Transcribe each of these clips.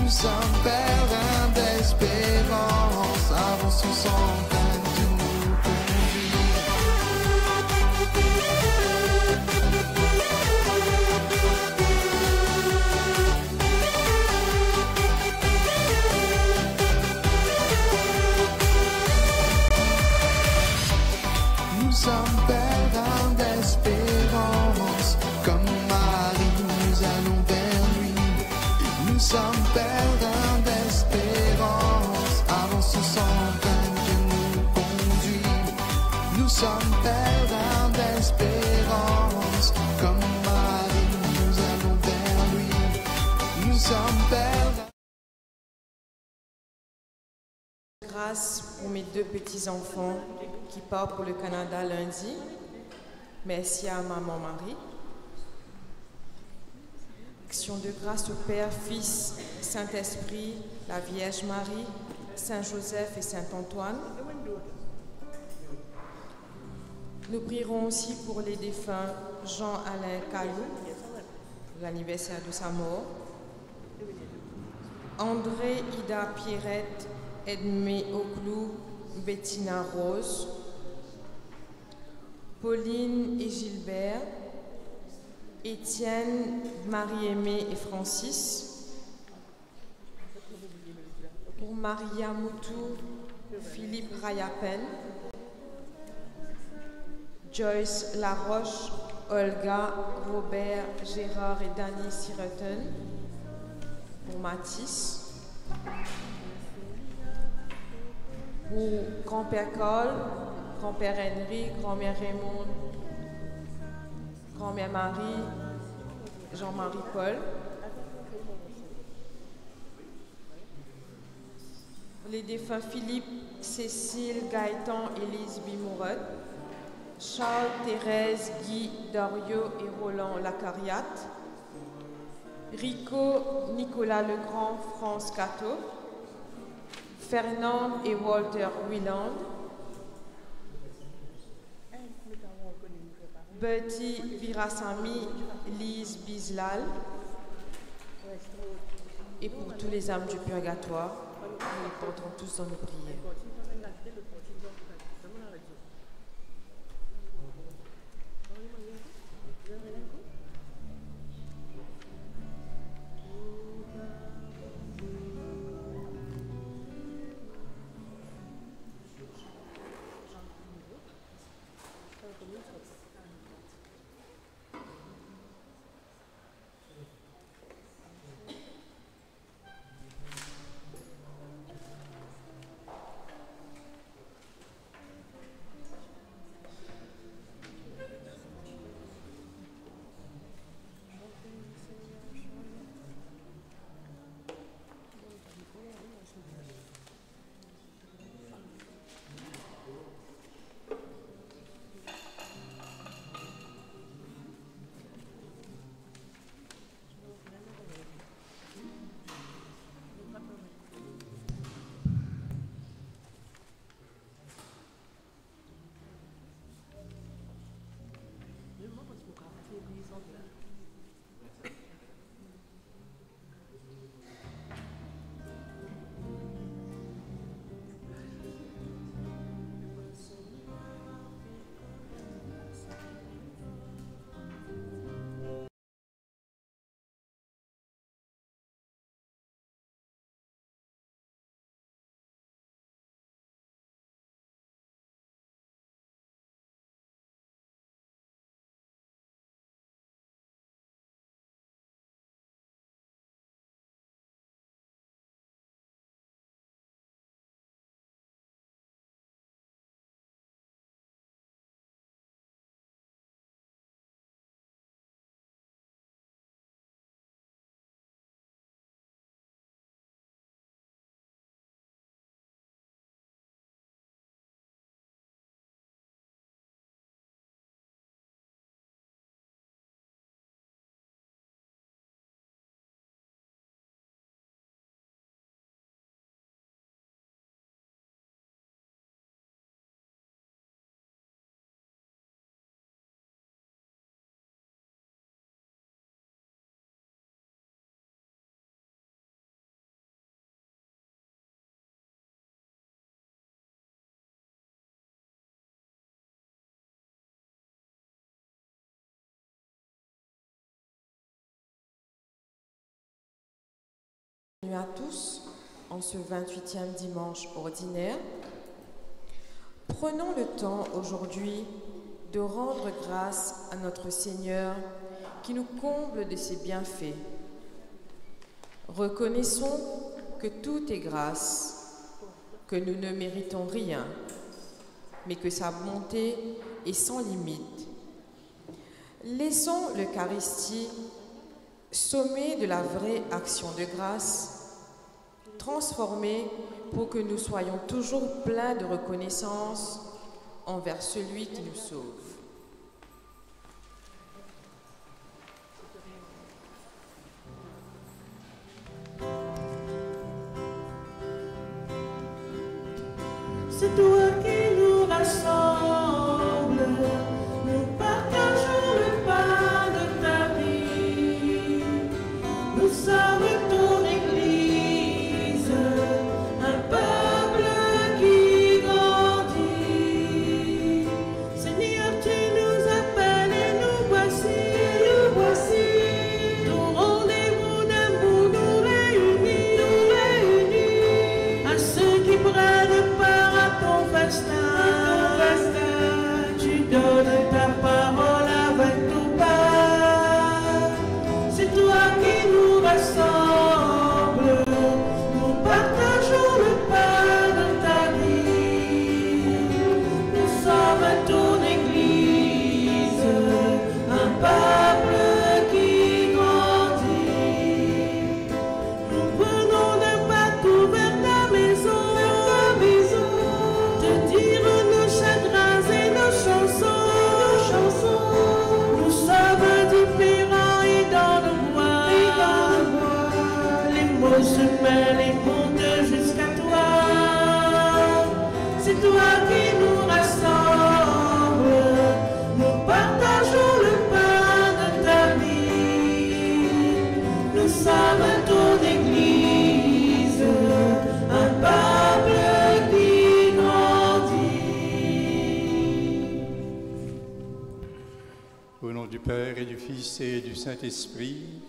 Nous sommes pèlerins d'espérance, avançons sans crainte, Dieu nous conduit. Nous sommes pèlerins d'espérance, comme Marie, nous allons vers lui. Nous sommes pèlerins d'espérance, avançons sans crainte, Dieu nous conduit. Nous sommes pèlerins d'espérance, comme Marie, nous allons vers lui. Nous sommes pèlerins. Grâce pour mes deux petits-enfants qui partent pour le Canada lundi. Merci à maman Marie. Action de grâce au Père, Fils, Saint-Esprit, la Vierge Marie, Saint-Joseph et Saint-Antoine. Nous prierons aussi pour les défunts Jean-Alain Calou, l'anniversaire de sa mort, André Ida Pierrette, Edmé Oclou, Bettina Rose, Pauline et Gilbert, Étienne, Marie-Aimée et Francis, pour Maria Moutou, Philippe Rayapel, Joyce Laroche, Olga, Robert, Gérard et Danny Sireton, pour Mathis, pour grand-père Cole, grand-père Henry, grand-mère Raymond, grand-mère Marie, Jean-Marie Paul. Les défunts Philippe, Cécile, Gaëtan, Élise Bimouret, Charles, Thérèse, Guy, Dario et Roland Lacariate, Rico, Nicolas Legrand, France Cato, Fernand et Walter Wieland, Bertie Virasamy, Lise Bislal, et pour tous les âmes du purgatoire, nous les porterons tous dans nos prières. Bienvenue à tous en ce 28e dimanche ordinaire. Prenons le temps aujourd'hui de rendre grâce à notre Seigneur qui nous comble de ses bienfaits. Reconnaissons que tout est grâce, que nous ne méritons rien, mais que sa bonté est sans limite. Laissons l'Eucharistie, sommet de la vraie action de grâce, transformer pour que nous soyons toujours pleins de reconnaissance envers celui qui nous sauve. C'est toi qui nous rassemble, nous partageons le pain de ta vie. Nous sommes ton Église, un peuple qui grandit. Seigneur, tu nous appelles et nous voici. Ton rendez-vous d'amour nous réunit, à ceux qui prennent part à ton festin. Tu donnes ta parole avec ton pain. C'est toi qui nous rassemble, nous partageons le pain de ta vie. Nous sommes ton Église, un peuple qui grandit. Nous prenons d'un partout vers ta maison, te dire nos chagrins et nos chansons. Nous sommes différents et dans le bois, les mots se mêlent et montent jusqu'à toi. C'est toi qui nous rassemble, nous partageons le pain de ta vie. Nous sommes ton Église, un peuple qui grandit. Au nom du Père et du Fils et du Saint-Esprit,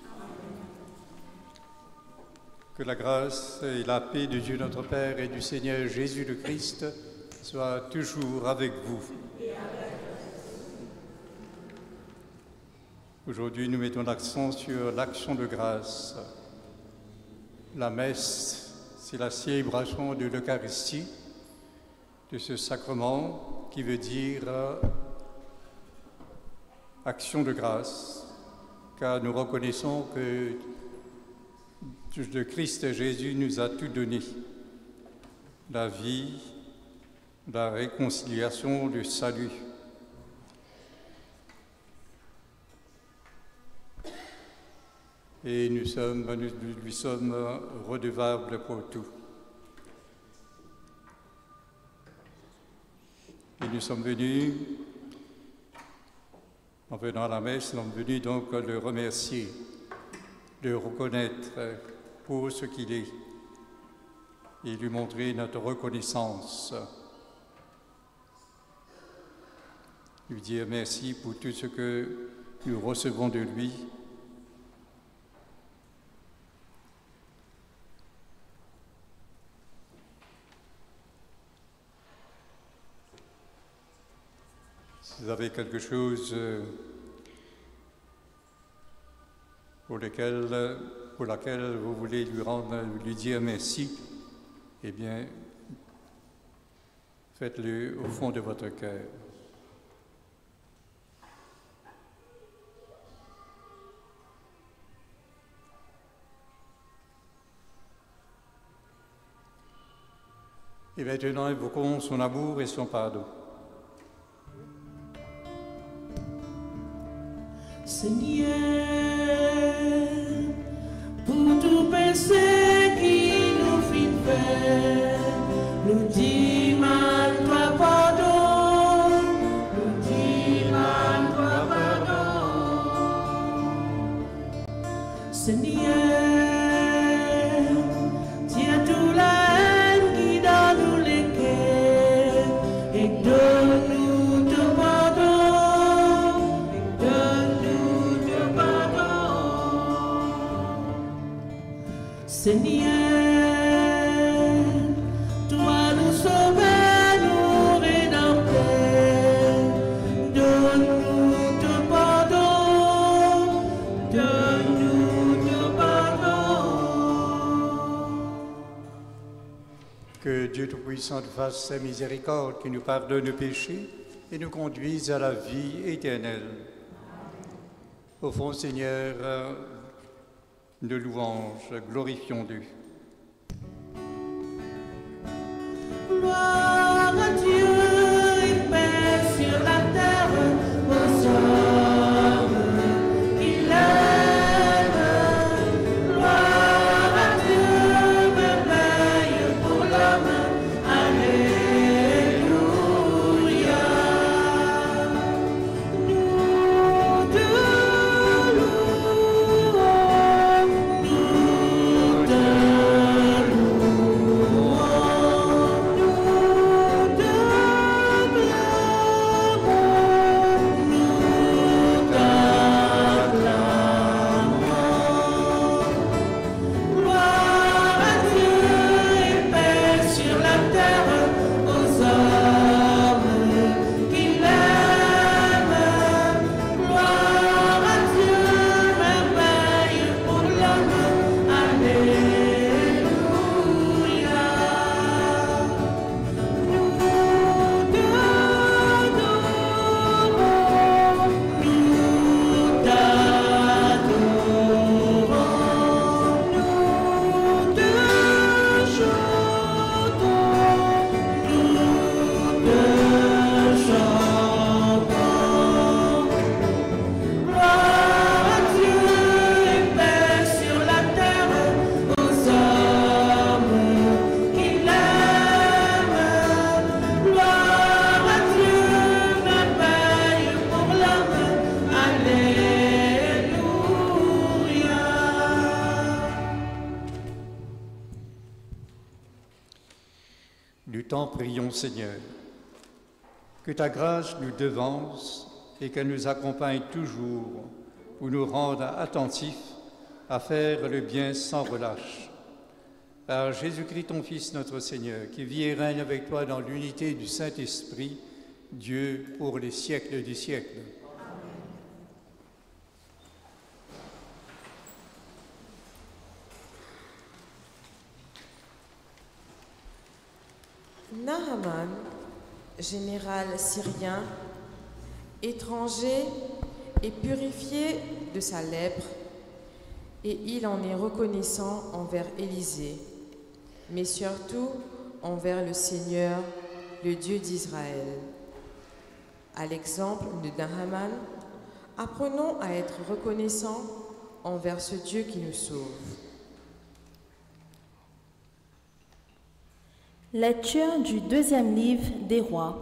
que la grâce et la paix de Dieu notre Père et du Seigneur Jésus le Christ soient toujours avec vous. Aujourd'hui, nous mettons l'accent sur l'action de grâce. La messe, c'est la célébration de l'Eucharistie, de ce sacrement qui veut dire action de grâce, car nous reconnaissons que le Christ Jésus nous a tout donné, la vie, la réconciliation, le salut. Et nous lui sommes redevables pour tout. Et nous sommes venus, en venant à la messe, nous sommes venus donc le remercier, le reconnaître pour ce qu'il est et lui montrer notre reconnaissance. Lui dire merci pour tout ce que nous recevons de lui. Si vous avez quelque chose pour laquelle vous voulez lui dire merci, eh bien, faites-le au fond de votre cœur. Et maintenant, invoquons son amour et son pardon. Seigneur, pour tout péché qui nous fit faire, nous demandons pardon, nous demandons pardon. Seigneur, tiens tout la haine qui dans nous les cœurs et donne-nous ton pardon. Seigneur, toi nous sauveur, nous rédempteur, donne-nous ton pardon, donne-nous ton pardon. Que Dieu Tout-Puissant nous fasse sa miséricorde, qui nous pardonne nos péchés et nous conduise à la vie éternelle. Offrons, Seigneur, de louanges, glorifions Dieu. Gloire à Dieu et paix sur la terre, aux hommes qu'il aime. Gloire à Dieu, merveille pour l'homme. Alléluia. Nous te louons, nous te Du temps, prions, Seigneur, que ta grâce nous devance et qu'elle nous accompagne toujours pour nous rendre attentifs à faire le bien sans relâche. Par Jésus-Christ, ton Fils, notre Seigneur, qui vit et règne avec toi dans l'unité du Saint-Esprit, Dieu pour les siècles des siècles. Naaman, général syrien, étranger et purifié de sa lèpre, et il en est reconnaissant envers Élisée, mais surtout envers le Seigneur, le Dieu d'Israël. À l'exemple de Naaman, apprenons à être reconnaissants envers ce Dieu qui nous sauve. Lecture du deuxième livre des rois.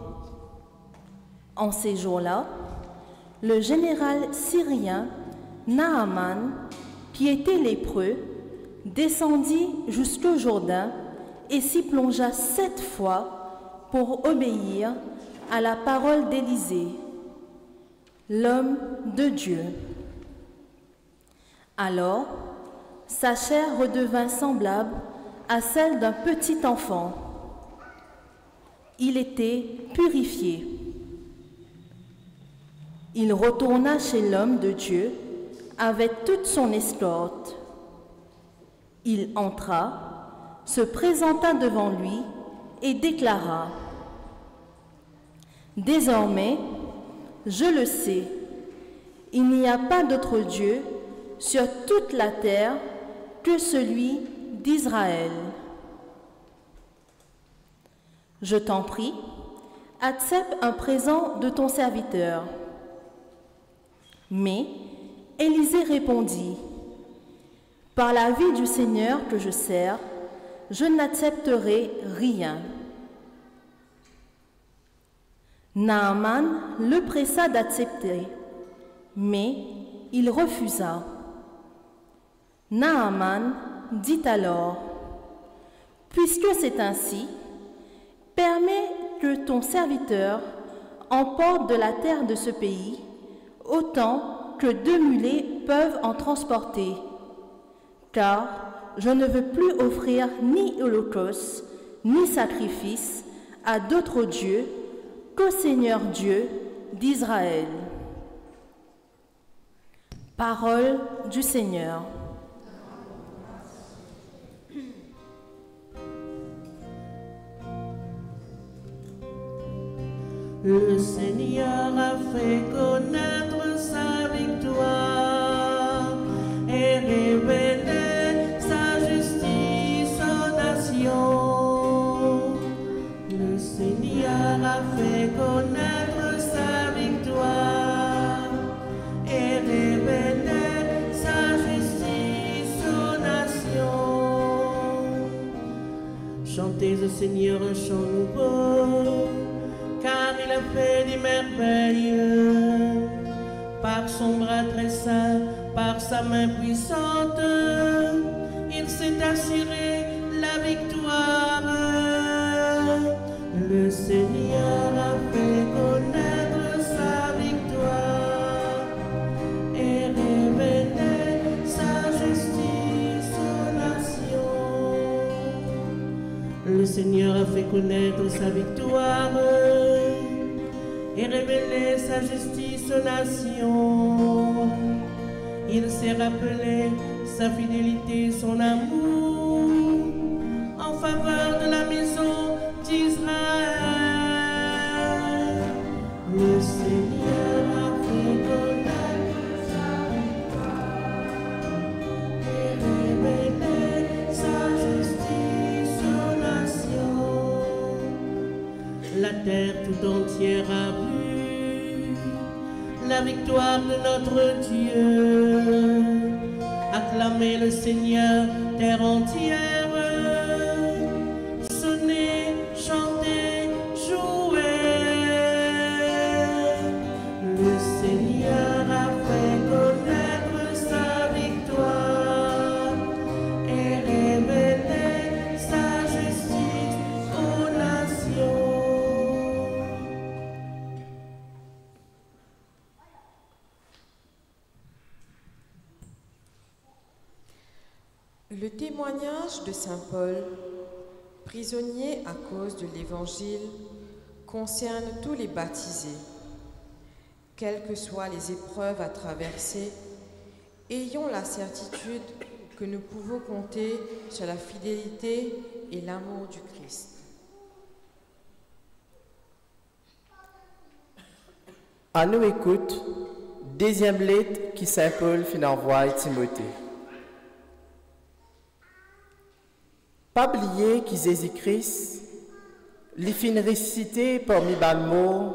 En ces jours-là, le général syrien Naaman, qui était lépreux, descendit jusqu'au Jourdain et s'y plongea 7 fois pour obéir à la parole d'Élisée, l'homme de Dieu. Alors, sa chair redevint semblable à celle d'un petit enfant. Il était purifié. Il retourna chez l'homme de Dieu avec toute son escorte. Il entra, se présenta devant lui et déclara : « Désormais, je le sais, il n'y a pas d'autre Dieu sur toute la terre que celui d'Israël. Je t'en prie, accepte un présent de ton serviteur. » Mais Élisée répondit : « Par la vie du Seigneur que je sers, je n'accepterai rien. » Naaman le pressa d'accepter, mais il refusa. Naaman dit alors : « Puisque c'est ainsi, permets que ton serviteur emporte de la terre de ce pays autant que 2 mulets peuvent en transporter, car je ne veux plus offrir ni holocauste, ni sacrifice à d'autres dieux qu'au Seigneur Dieu d'Israël. Parole du Seigneur. Le Seigneur a fait connaître sa victoire et révélé sa justice aux nations. Le Seigneur a fait connaître sa victoire et révélé sa justice aux nations. Chantez au Seigneur un chant nouveau, car il a fait des merveilles. Par son bras très saint, par sa main puissante, il s'est assuré la victoire. Le Seigneur a fait connaître sa victoire et révélé sa justice aux nations. Le Seigneur a fait connaître sa victoire et révéler sa justice aux nations. Il s'est rappelé sa fidélité, son amour en faveur de la maison d'Israël. Le Seigneur a fait connaître sa victoire et révéler sa justice aux nations. La terre tout entière a vu la victoire de notre Dieu. Acclamez le Seigneur, terre entière. Sonnez, chantez, jouez. Le Seigneur a fait connaître sa victoire et révélé sa justice aux nations. Le témoignage de saint Paul, prisonnier à cause de l'Évangile, concerne tous les baptisés. Quelles que soient les épreuves à traverser, ayons la certitude que nous pouvons compter sur la fidélité et l'amour du Christ. À nous écoute, deuxième lettre qui saint Paul fin envoie à Timothée. Pas oublier que Jésus-Christ, les fin récité parmi les mots,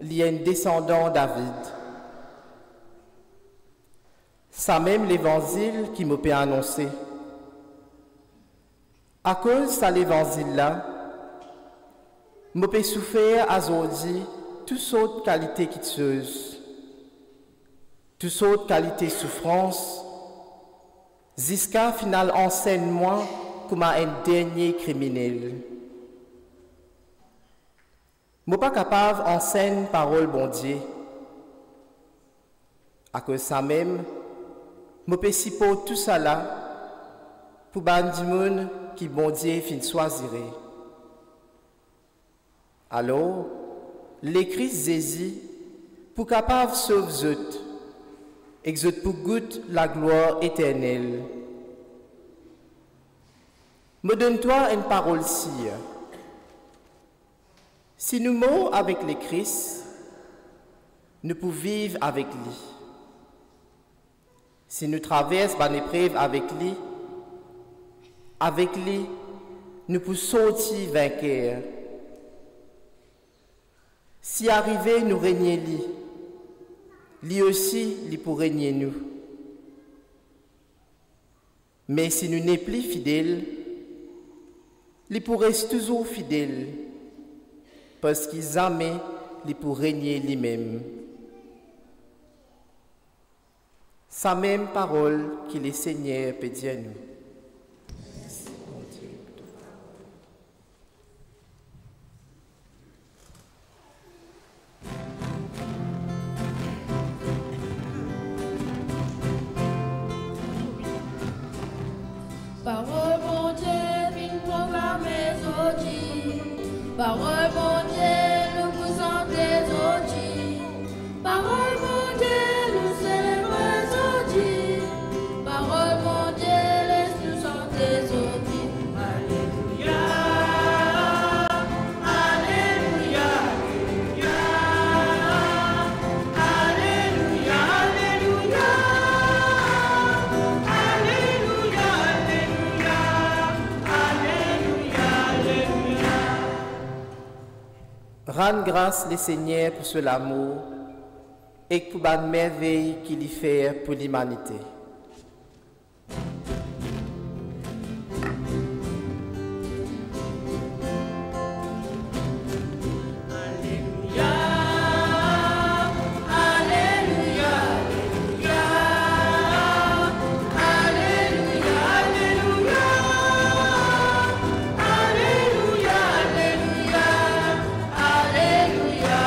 il y a un descendant David. Ça même l'évangile qui m'a pu annoncer. À cause de l'évangile-là, m'a pu souffrir aujourd'hui toutes sortes de qualités quitteuses, toutes sortes de qualités de souffrance, jusqu'à final enseigne-moi comme un dernier criminel. Je ne suis pas capable d'enseigner parole bon Dieu. À cause de ça même, je peux si pour tout ça là, pour ban du monde qui bon Dieu fin choisirait. Alors, l'écrit Jésus pour capable de sauver eux, et que pour goûter la gloire éternelle. Me donne-toi une parole si. Si nous mourons avec le Christ, nous pouvons vivre avec lui. Si nous traversons une épreuve avec lui, nous pouvons sortir vainqueurs. Si arrivé nous régner lui aussi, lui pour régner nous. Mais si nous n'sommes plus fidèles, lui pour rester toujours fidèle, parce qu'il jamais lui pour régner lui-même. Sa même parole que le Seigneur peut dire à nous. Parole mon Dieu, nous vous sentez aujourd'hui. Parole mon Dieu, nous célébrons aujourd'hui. Parole mon Dieu, laisse-nous chanter aujourd'hui. Alléluia, Alléluia, Alléluia, Alléluia, Alléluia, Alléluia, Alléluia. Rendre grâce les Seigneurs pour ce l'amour et pour la merveille qu'il y fait pour l'humanité. Alléluia, Alléluia, Alléluia, Alléluia, Alléluia, Alléluia, Alléluia.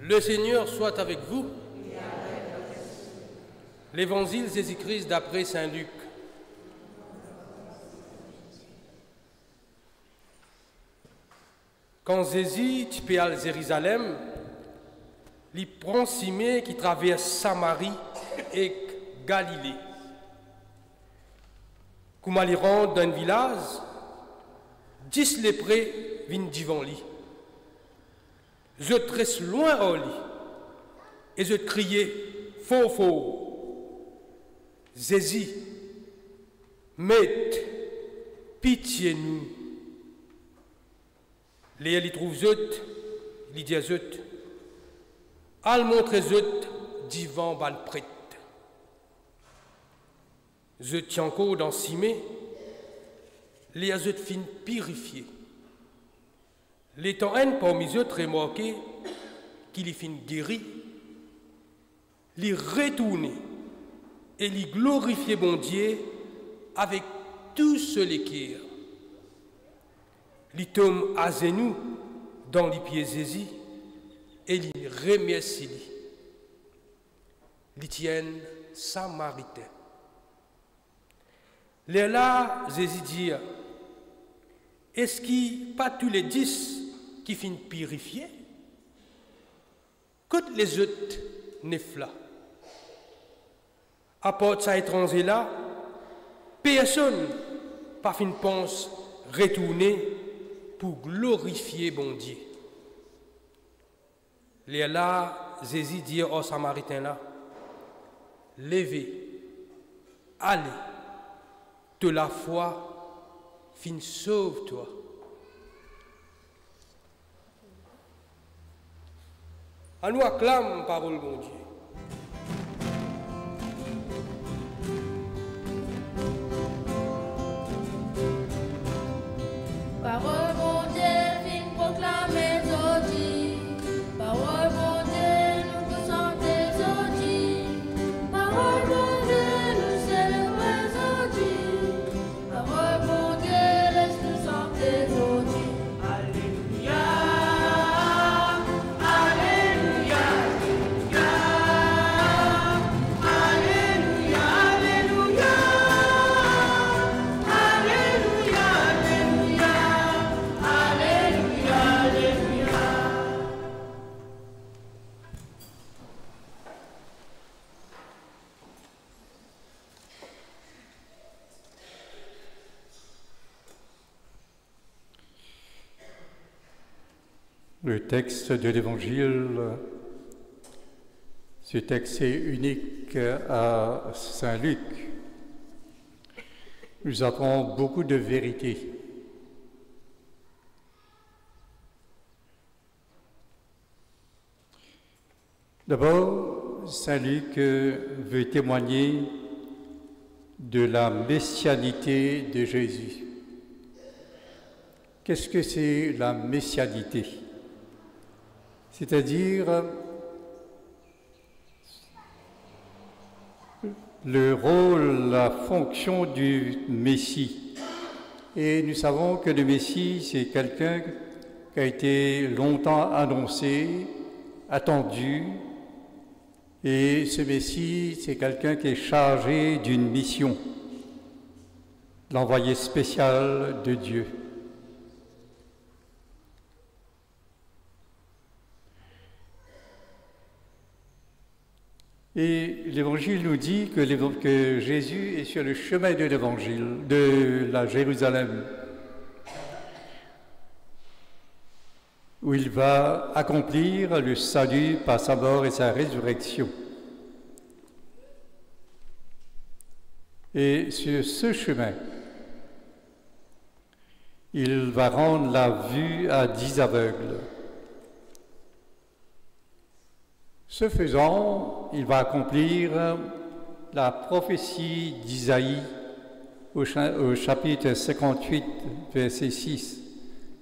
Le Seigneur soit avec vous. L'Évangile Jésus-Christ d'après Saint Luc. Quand Jésus est à Jérusalem, il prend Simée qui traverse Samarie et Galilée. Comme il rentre dans un village, 10 lépreux viennent devant lui. Je reste loin en lui et je criais faux, faux. Jésus, Maître, pitié nous. Léa l'y trouve zut, il dit à zut, al montre zut, divan bal prête. Zut tient encore dans Simée, Léa zut fin purifié. Les temps haine parmi zut remarqué qu'il y fin guéri, l'y retourné et l'y glorifié bon Dieu avec tout ce l'équerre. L'y tombe à genoux dans les pieds Jésus et l'y remercie. L'y tiennent samaritain. Les là, Jésus dit, est-ce qu'il pas tous les 10 qui finissent purifiés? Que les autres neuf là. À part ça étranger là, personne pas fin pense retourner pour glorifier bon Dieu. Les là, Jésus dit aux Samaritains là, levez, allez, de la foi, fin sauve-toi. À nous acclame parole bon Dieu. Parole mon Dieu, viens proclamer aujourd'hui. Parole mon Dieu, nous vous chantons aujourd'hui. Parole mon Dieu, nous célébrons aujourd'hui. Parole mon Dieu, laisse-nous chanter aujourd'hui. Alléluia, Alléluia, Alléluia, Alléluia, Alléluia, Alléluia, Alléluia. Le texte de l'Évangile, ce texte est unique à Saint Luc, nous apprend beaucoup de vérités. D'abord, Saint Luc veut témoigner de la messianité de Jésus. Qu'est-ce que c'est la messianité? C'est-à-dire le rôle, la fonction du Messie. Et nous savons que le Messie, c'est quelqu'un qui a été longtemps annoncé, attendu. Et ce Messie, c'est quelqu'un qui est chargé d'une mission. l'envoyé spécial de Dieu. Et l'Évangile nous dit que Jésus est sur le chemin de l'Évangile, de la Jérusalem, où il va accomplir le salut par sa mort et sa résurrection. Et sur ce chemin, il va rendre la vue à 10 aveugles. Ce faisant, il va accomplir la prophétie d'Isaïe au chapitre 58, verset 6,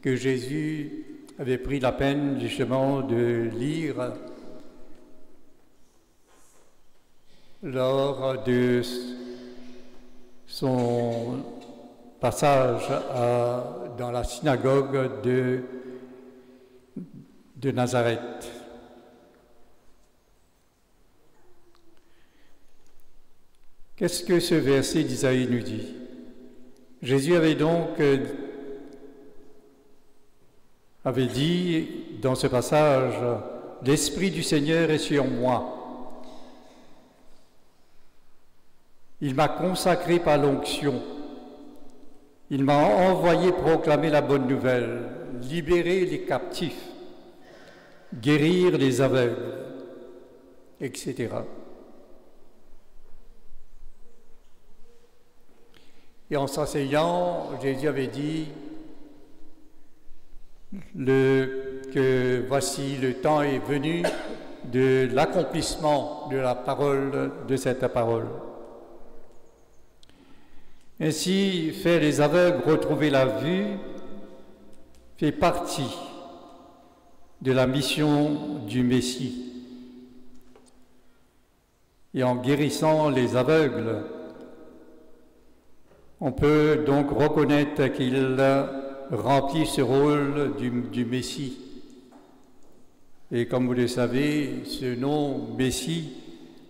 que Jésus avait pris la peine justement de lire lors de son passage dans la synagogue de Nazareth. Qu'est-ce que ce verset d'Isaïe nous dit? Jésus avait dit dans ce passage, « L'Esprit du Seigneur est sur moi. Il m'a consacré par l'onction. Il m'a envoyé proclamer la bonne nouvelle, libérer les captifs, guérir les aveugles, etc. » Et en s'asseyant, Jésus avait dit que voici le temps est venu de l'accomplissement de la parole, de cette parole. Ainsi, faire les aveugles retrouver la vue fait partie de la mission du Messie. Et en guérissant les aveugles, on peut donc reconnaître qu'il remplit ce rôle du Messie. Et comme vous le savez, ce nom Messie,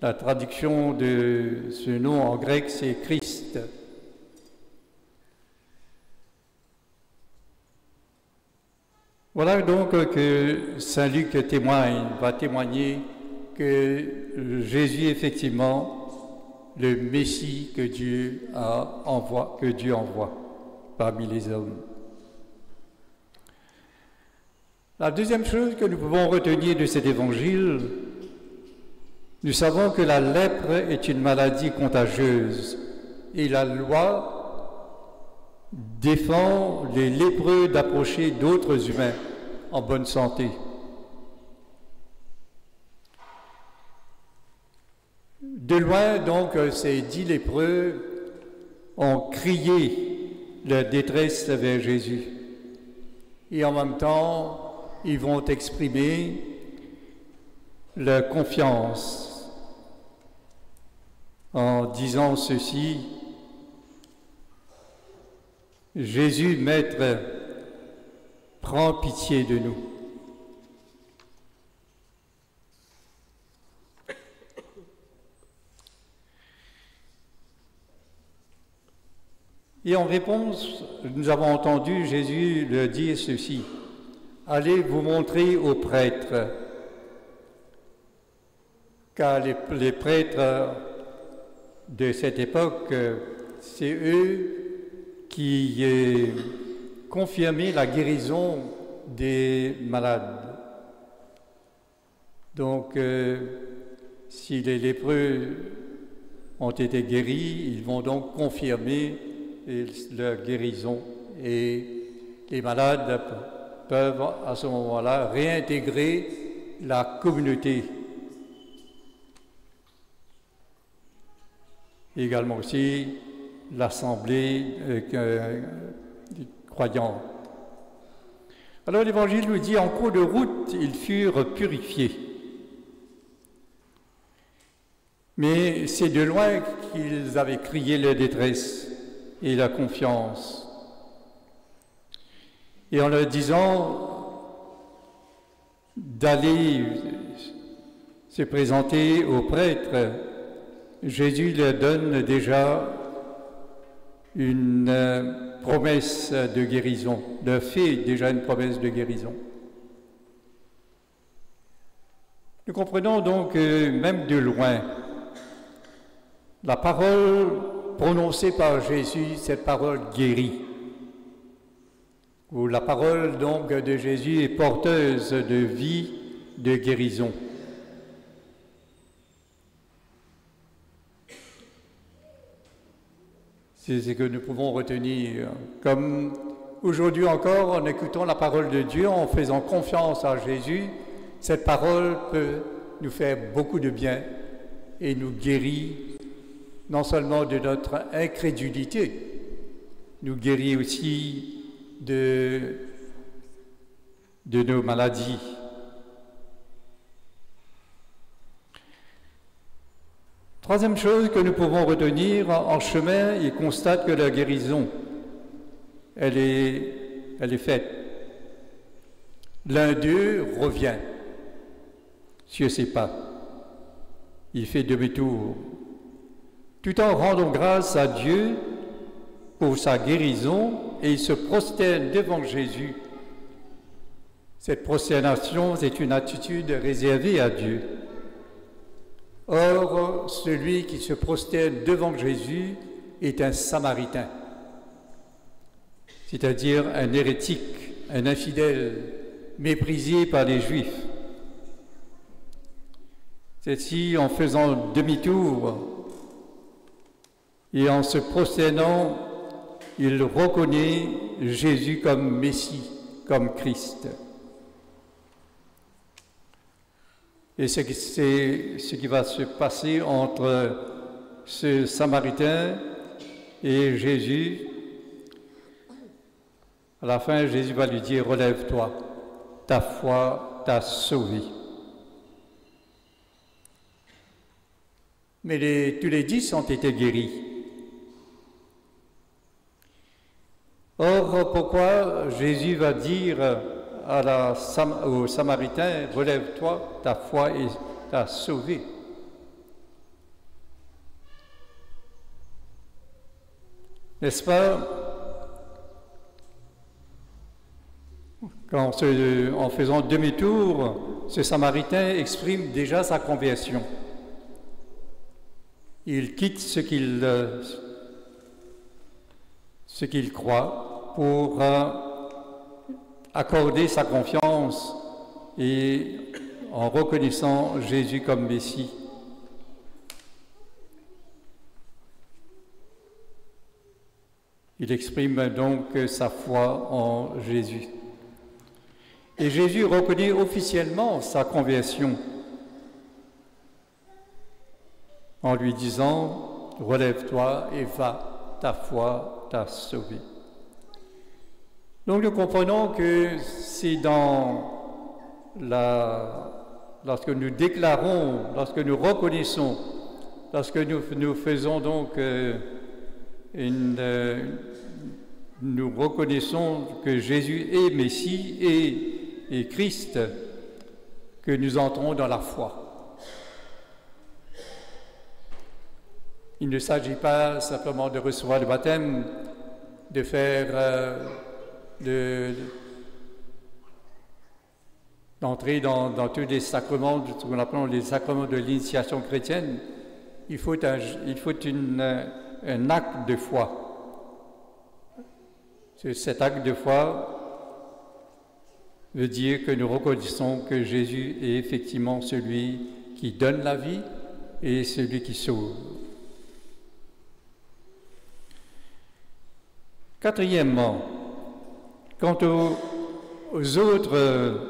la traduction de ce nom en grec, c'est Christ. Voilà donc que Saint Luc va témoigner que Jésus, effectivement, le Messie que Dieu envoie parmi les hommes. La deuxième chose que nous pouvons retenir de cet évangile, nous savons que la lèpre est une maladie contagieuse et la loi défend les lépreux d'approcher d'autres humains en bonne santé. De loin, donc, ces 10 lépreux ont crié leur détresse vers Jésus. Et en même temps, ils vont exprimer leur confiance en disant ceci: « Jésus, Maître, prends pitié de nous. » Et en réponse, nous avons entendu Jésus leur dire ceci: « Allez vous montrer aux prêtres. » Car les prêtres de cette époque, c'est eux qui confirmaient la guérison des malades. Donc, si les lépreux ont été guéris, ils vont donc confirmer leur guérison et les malades peuvent à ce moment-là réintégrer la communauté. Également aussi l'assemblée des croyants. Alors l'Évangile nous dit, en cours de route, ils furent purifiés. Mais c'est de loin qu'ils avaient crié leur détresse et la confiance. Et en leur disant d'aller se présenter aux prêtres, Jésus leur donne déjà une promesse de guérison, leur fait déjà une promesse de guérison. Nous comprenons donc que même de loin, la parole prononcée par Jésus, cette parole guérit. Où la parole donc de Jésus est porteuse de vie, de guérison. C'est ce que nous pouvons retenir. Comme aujourd'hui encore, en écoutant la parole de Dieu, en faisant confiance à Jésus, cette parole peut nous faire beaucoup de bien et nous guérir non seulement de notre incrédulité, nous guérit aussi de nos maladies. Troisième chose que nous pouvons retenir en chemin, il constate que la guérison, elle est faite. L'un d'eux revient sur ses pas. Il fait demi-tour. Tout en rendant grâce à Dieu pour sa guérison, et il se prosterne devant Jésus. Cette prosternation, c'est une attitude réservée à Dieu. Or, celui qui se prosterne devant Jésus est un Samaritain, c'est-à-dire un hérétique, un infidèle, méprisé par les Juifs. C'est-à-dire, en faisant demi-tour et en se prosternant, il reconnaît Jésus comme Messie, comme Christ. Et c'est ce qui va se passer entre ce Samaritain et Jésus. À la fin, Jésus va lui dire « Relève-toi, ta foi t'a sauvé ». Mais tous les 10 ont été guéris. Or, pourquoi Jésus va dire au Samaritain, relève-toi, ta foi t'a sauvé. N'est-ce pas? En faisant demi-tour, ce Samaritain exprime déjà sa conversion. Il quitte ce qu'il croit pour accorder sa confiance et en reconnaissant Jésus comme Messie. Il exprime donc sa foi en Jésus. Et Jésus reconnaît officiellement sa conversion en lui disant « Relève-toi et va, ta foi t'a sauvé ». Donc nous comprenons que c'est lorsque nous déclarons, lorsque nous reconnaissons, lorsque nous faisons donc nous reconnaissons que Jésus est Messie et Christ, que nous entrons dans la foi. Il ne s'agit pas simplement de recevoir le baptême, de faire d'entrer dans tous les sacrements, ce qu'on appelle les sacrements de l'initiation chrétienne. Il faut un acte de foi. Cet acte de foi veut dire que nous reconnaissons que Jésus est effectivement celui qui donne la vie et celui qui sauve. Quatrièmement, quant aux autres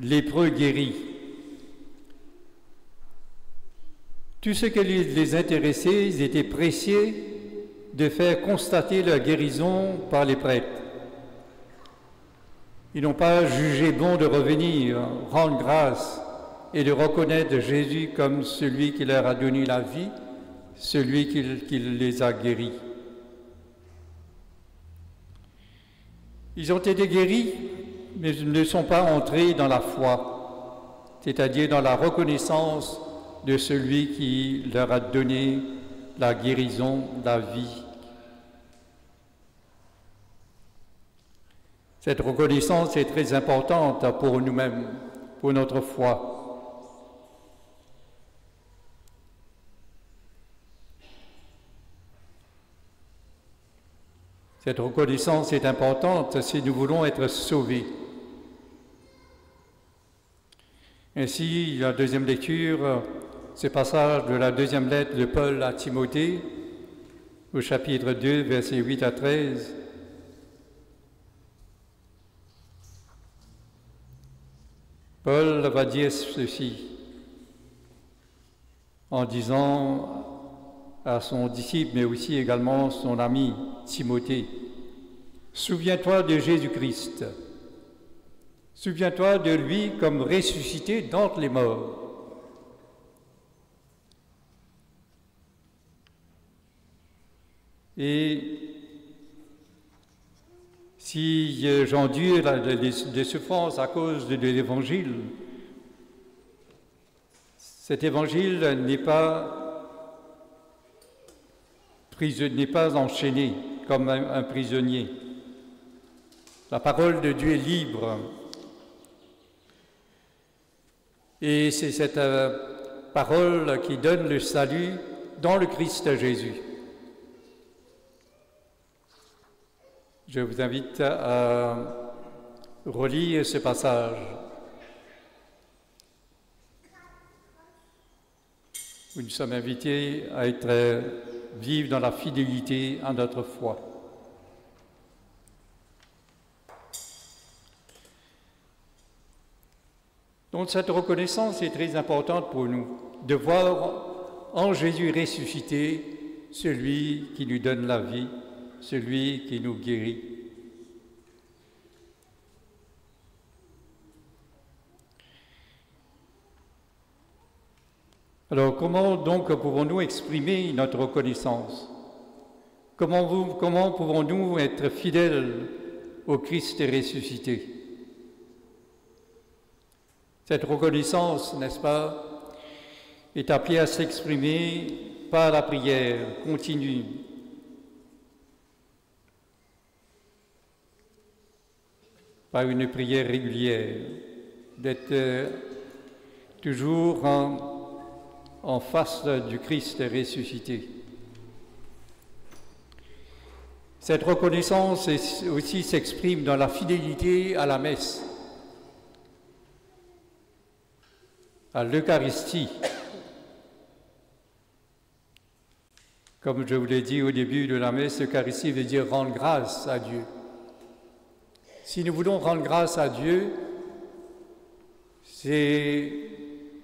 lépreux guéris, tout ce qui les intéressait, ils étaient pressés de faire constater leur guérison par les prêtres. Ils n'ont pas jugé bon de revenir, rendre grâce et de reconnaître Jésus comme celui qui leur a donné la vie, celui qui les a guéris. Ils ont été guéris, mais ils ne sont pas entrés dans la foi, c'est-à-dire dans la reconnaissance de celui qui leur a donné la guérison, la vie Cette reconnaissance est très importante pour nous-mêmes, pour notre foi. Cette reconnaissance est importante si nous voulons être sauvés. Ainsi, la deuxième lecture, ce passage de la deuxième lettre de Paul à Timothée, au chapitre 2, versets 8 à 13. Paul va dire ceci en disant à son disciple, mais aussi également son ami Timothée, « Souviens-toi de Jésus-Christ, souviens-toi de lui comme ressuscité d'entre les morts. » Et si j'endure des souffrances à cause de l'Évangile, cet Évangile n'est pas enchaîné comme un prisonnier. La parole de Dieu est libre. Et c'est cette parole qui donne le salut dans le Christ Jésus. Je vous invite à relire ce passage. Où nous sommes invités à vivre dans la fidélité à notre foi. Donc cette reconnaissance est très importante pour nous, de voir en Jésus ressuscité celui qui nous donne la vie, celui qui nous guérit. Alors, comment donc pouvons-nous exprimer notre reconnaissance? Comment pouvons-nous être fidèles au Christ ressuscité? Cette reconnaissance, n'est-ce pas, est appelée à s'exprimer par la prière continue. Par une prière régulière, d'être toujours en face du Christ ressuscité. Cette reconnaissance aussi s'exprime dans la fidélité à la messe, à l'Eucharistie. Comme je vous l'ai dit au début de la messe, l'Eucharistie veut dire rendre grâce à Dieu. Si nous voulons rendre grâce à Dieu,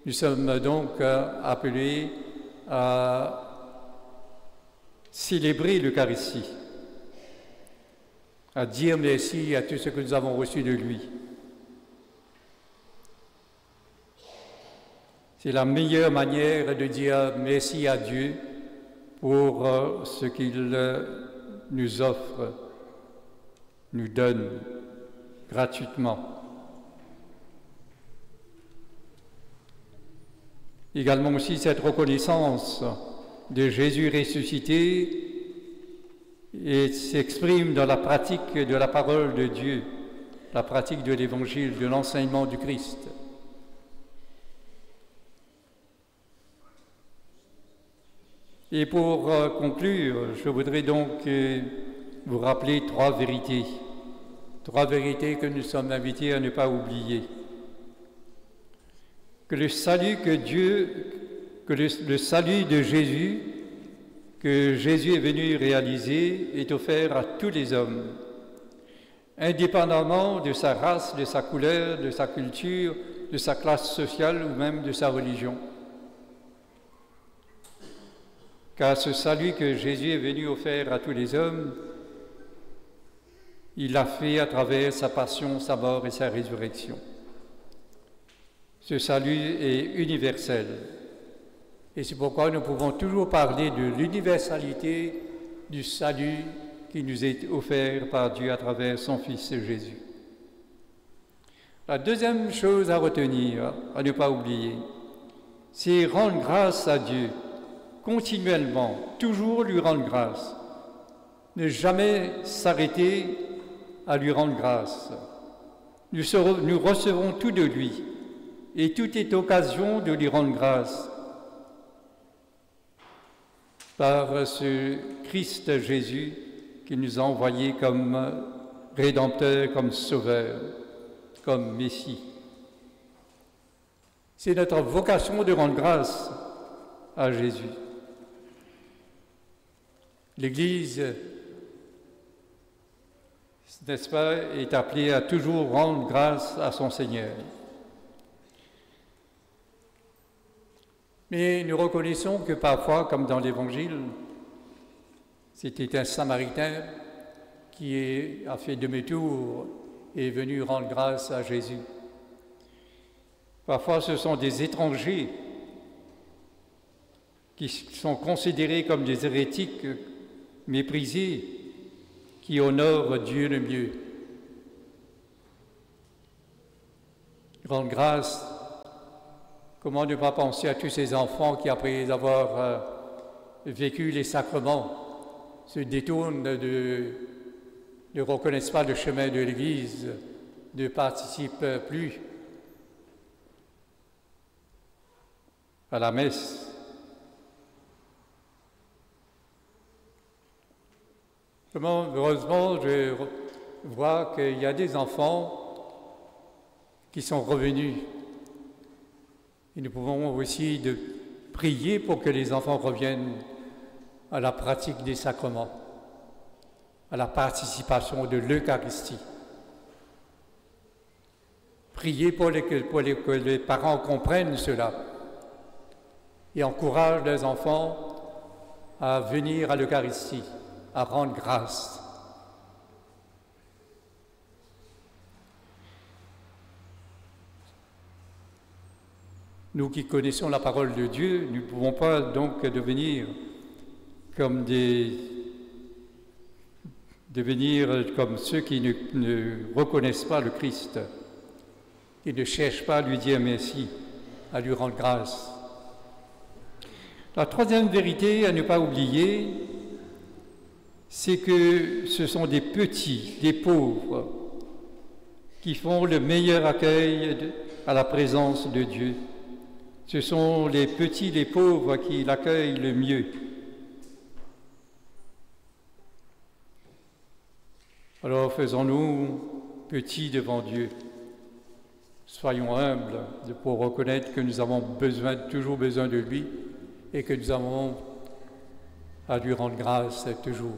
nous sommes donc appelés à célébrer l'Eucharistie, à dire merci à tout ce que nous avons reçu de lui. C'est la meilleure manière de dire merci à Dieu pour ce qu'il nous offre, nous donne gratuitement. Également aussi cette reconnaissance de Jésus ressuscité et s'exprime dans la pratique de la parole de Dieu, la pratique de l'Évangile, de l'enseignement du Christ. Et pour conclure, je voudrais donc vous rappeler trois vérités que nous sommes invités à ne pas oublier. Que le salut le salut de Jésus, que Jésus est venu réaliser, est offert à tous les hommes, indépendamment de sa race, de sa couleur, de sa culture, de sa classe sociale ou même de sa religion. Car ce salut que Jésus est venu offrir à tous les hommes, il l'a fait à travers sa passion, sa mort et sa résurrection. Ce salut est universel. Et c'est pourquoi nous pouvons toujours parler de l'universalité du salut qui nous est offert par Dieu à travers son Fils Jésus. La deuxième chose à retenir, à ne pas oublier, c'est rendre grâce à Dieu continuellement, toujours lui rendre grâce. Ne jamais s'arrêter à lui rendre grâce. Nous recevons tout de lui, et tout est occasion de lui rendre grâce. Par ce Christ Jésus qui nous a envoyé comme Rédempteur, comme Sauveur, comme Messie. C'est notre vocation de rendre grâce à Jésus. L'Église, n'est-ce pas, est appelée à toujours rendre grâce à son Seigneur. Mais nous reconnaissons que parfois, comme dans l'Évangile, c'était un Samaritain qui a fait demi-tour et est venu rendre grâce à Jésus. Parfois, ce sont des étrangers qui sont considérés comme des hérétiques méprisés, qui honorent Dieu le mieux. Rendre grâce, comment ne pas penser à tous ces enfants qui, après avoir vécu les sacrements, se détournent ne reconnaissent pas le chemin de l'Église, ne participent plus à la messe. Heureusement, je vois qu'il y a des enfants qui sont revenus. Et nous pouvons aussi prier pour que les enfants reviennent à la pratique des sacrements, à la participation de l'Eucharistie. Prier pour que les parents comprennent cela et encouragent les enfants à venir à l'Eucharistie, à rendre grâce. Nous qui connaissons la parole de Dieu, nous ne pouvons pas donc devenir comme ceux qui ne reconnaissent pas le Christ, qui ne cherchent pas à lui dire merci, à lui rendre grâce. La troisième vérité à ne pas oublier, c'est que ce sont des petits, des pauvres, qui font le meilleur accueil à la présence de Dieu. Ce sont les petits, les pauvres qui l'accueillent le mieux. Alors faisons-nous petits devant Dieu. Soyons humbles pour reconnaître que nous avons toujours besoin de lui et que nous avons à lui rendre grâce toujours.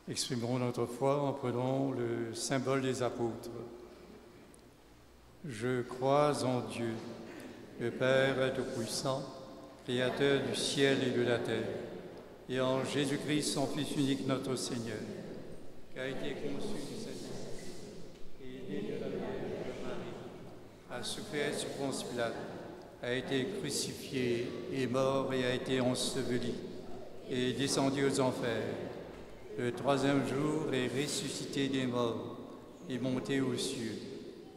Exprimons notre foi en prenant le symbole des apôtres. Je crois en Dieu, le Père Tout-Puissant, Créateur du ciel et de la terre, et en Jésus-Christ, son Fils unique, notre Seigneur, qui a été conçu du Saint-Esprit, et né de la Vierge Marie, a souffert sur Ponce Pilate, a été crucifié, est mort et a été enseveli, et est descendu aux enfers. Le troisième jour est ressuscité des morts, est monté aux cieux,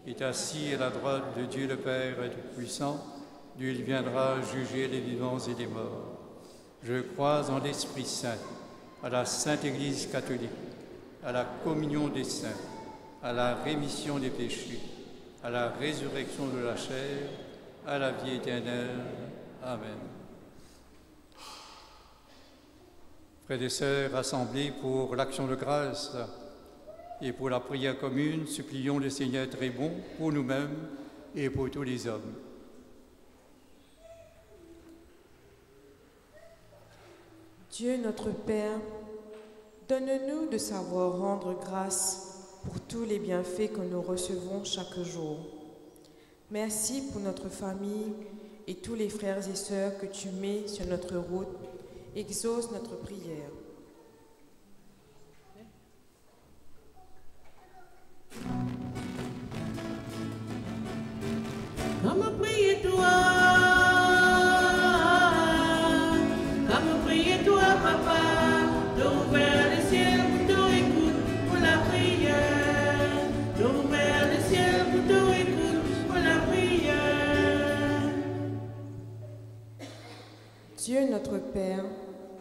est assis à la droite de Dieu le Père Tout-Puissant, d'où il viendra juger les vivants et les morts. Je crois en l'Esprit Saint, à la Sainte Église catholique, à la communion des saints, à la rémission des péchés, à la résurrection de la chair, à la vie éternelle. Amen. Frères et sœurs rassemblés pour l'action de grâce et pour la prière commune, supplions le Seigneur très bon pour nous-mêmes et pour tous les hommes. Dieu notre Père, donne-nous de savoir rendre grâce pour tous les bienfaits que nous recevons chaque jour. Merci pour notre famille et tous les frères et sœurs que tu mets sur notre route. Exauce notre prière. Comme priez-toi, papa, d'ouvert le ciel pour te écoute pour la prière, d'ouvert le ciel pour te écoute pour la prière. Dieu notre Père,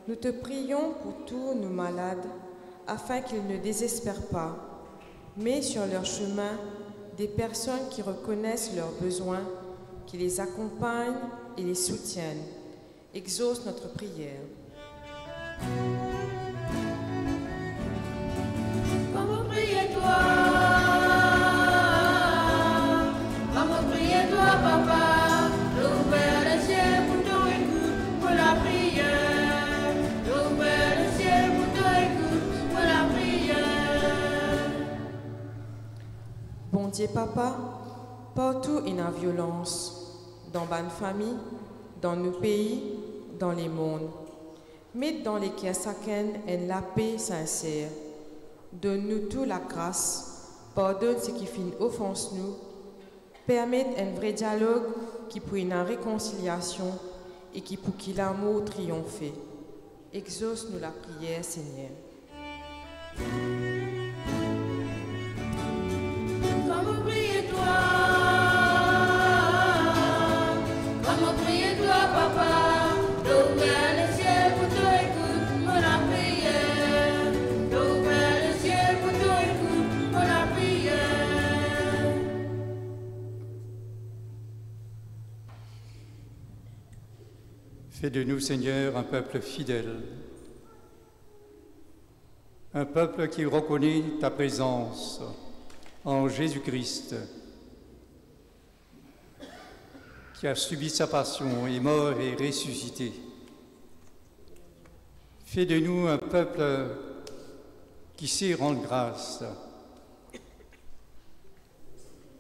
nous te prions pour tous nos malades, afin qu'ils ne désespèrent pas, mais sur leur chemin des personnes qui reconnaissent leurs besoins, qui les accompagnent et les soutiennent. Exauce notre prière. Comme priez-toi, papa, d'ouvert le ciel pour te écoute pour la prière, d'ouvert le ciel pour te écoute pour la prière. Bon Dieu Papa, partout il y a violence, dans bonne famille, dans nos pays, dans les mondes. Mais dans les Kiasaken et la paix sincère. Donne-nous toute la grâce, pardonne ce qui finit offense nous, permette un vrai dialogue qui pour une réconciliation et qui pour qu'il l'amour triomphe. Exauce-nous la prière, Seigneur. Comme priez-toi, papa, d'ouvert le ciel pour te écoute pour la prière, d'ouvert le ciel pour te écoute pour la prière. Fais de nous, Seigneur, un peuple fidèle, un peuple qui reconnaît ta présence en Jésus-Christ, qui a subi sa passion, est mort et ressuscité. Fais de nous un peuple qui sait rendre grâce.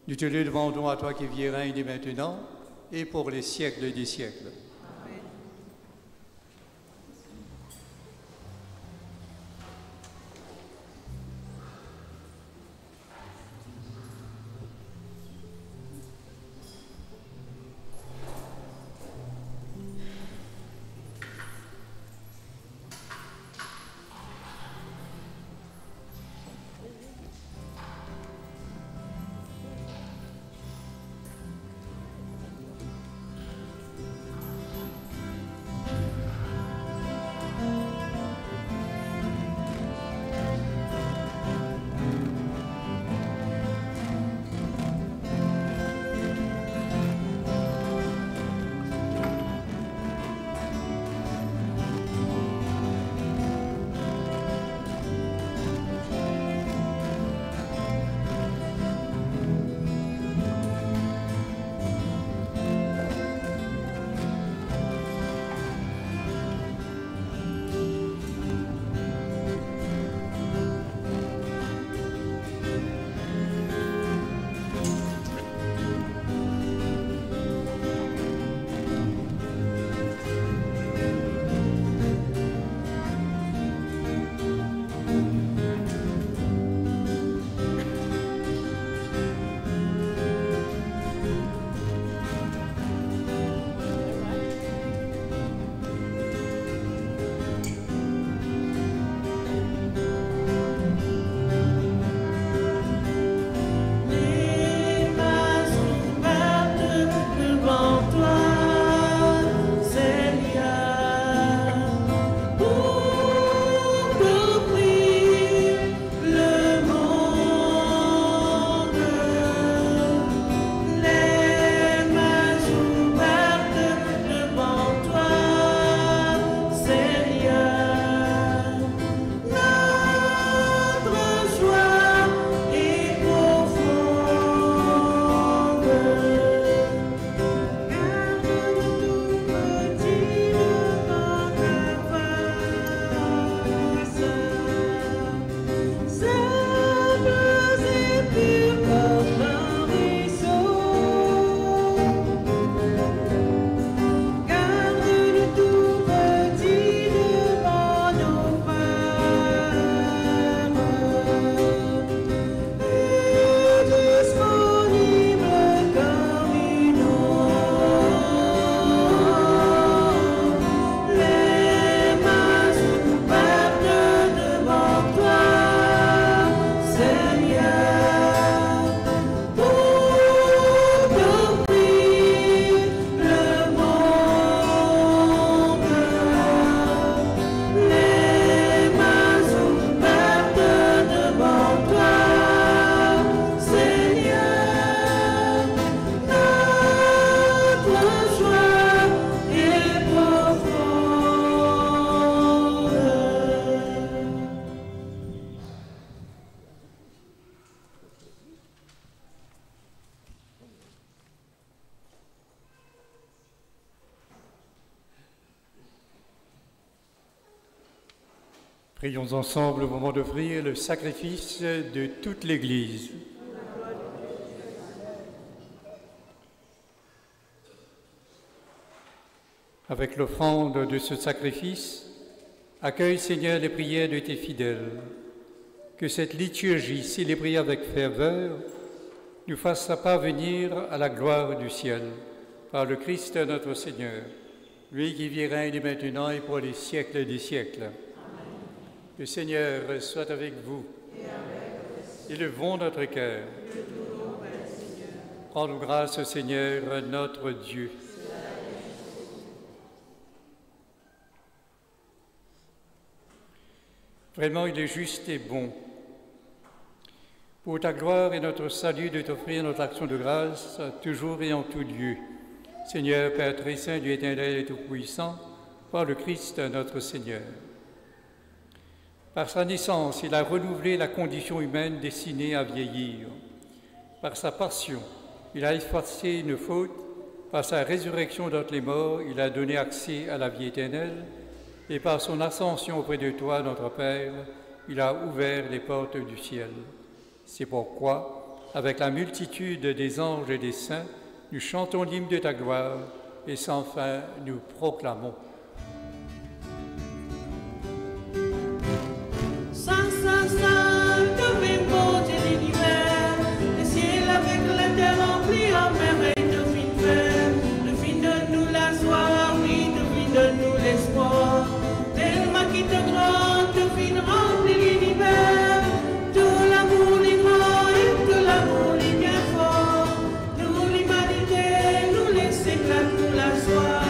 Nous te le demandons à toi qui vis et règne maintenant et pour les siècles des siècles. Prions ensemble au moment d'offrir le sacrifice de toute l'Église. Avec l'offrande de ce sacrifice, accueille, Seigneur, les prières de tes fidèles. Que cette liturgie célébrée avec ferveur nous fasse parvenir à la gloire du ciel, par le Christ notre Seigneur, lui qui vit, règne maintenant et pour les siècles des siècles. Amen. Le Seigneur soit avec vous. Élevons notre cœur. Rendons grâce au Seigneur notre Dieu. Vraiment, il est juste et bon, pour ta gloire et notre salut, de t'offrir notre action de grâce, toujours et en tout lieu. Seigneur, Père très saint, Dieu éternel et tout-puissant, par le Christ notre Seigneur. Par sa naissance, il a renouvelé la condition humaine destinée à vieillir. Par sa passion, il a effacé une faute. Par sa résurrection d'entre les morts, il a donné accès à la vie éternelle. Et par son ascension auprès de toi, notre Père, il a ouvert les portes du ciel. C'est pourquoi, avec la multitude des anges et des saints, nous chantons l'hymne de ta gloire et sans fin nous proclamons. Saint, Saint, Saint, comme est beau Dieu de l'hiver, le ciel avec la terre remplie en merveille de fin faire. Devine-nous la joie, oui, devine-nous l'espoir. Tellement qui te grande, devine remplir l'univers. Tout l'amour est grand et tout l'amour est bien fort. Nous l'humanité, nous les éclats, nous la joie.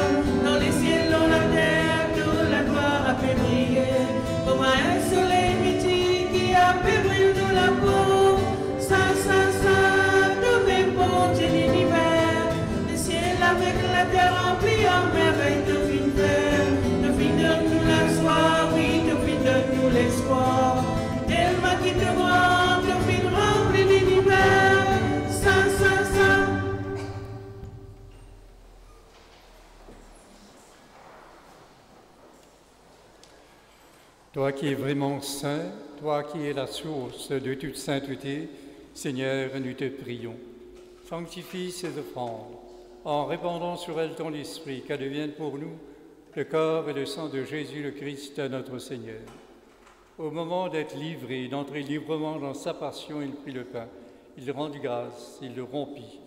Dans les ciels, dans la terre, toute la gloire a fait briller. Comme un soleil mythique qui a fait briller de la peau. Saint, Saint, Saint, devait porter l'univers. Le ciel avec la terre remplie en merveille de fin faire. Devine-nous la joie, oui, devine-nous l'espoir. Tellement qui te rend, devine remplir l'univers. Saint, Saint, Saint. Toi qui es vraiment saint, toi qui es la source de toute sainteté, Seigneur, nous te prions. Sanctifie ces offrandes, en répandant sur elles ton esprit, qu'elles deviennent pour nous le corps et le sang de Jésus le Christ, notre Seigneur. Au moment d'être livré, d'entrer librement dans sa passion, il prit le pain, il rendit grâce, il le rompit,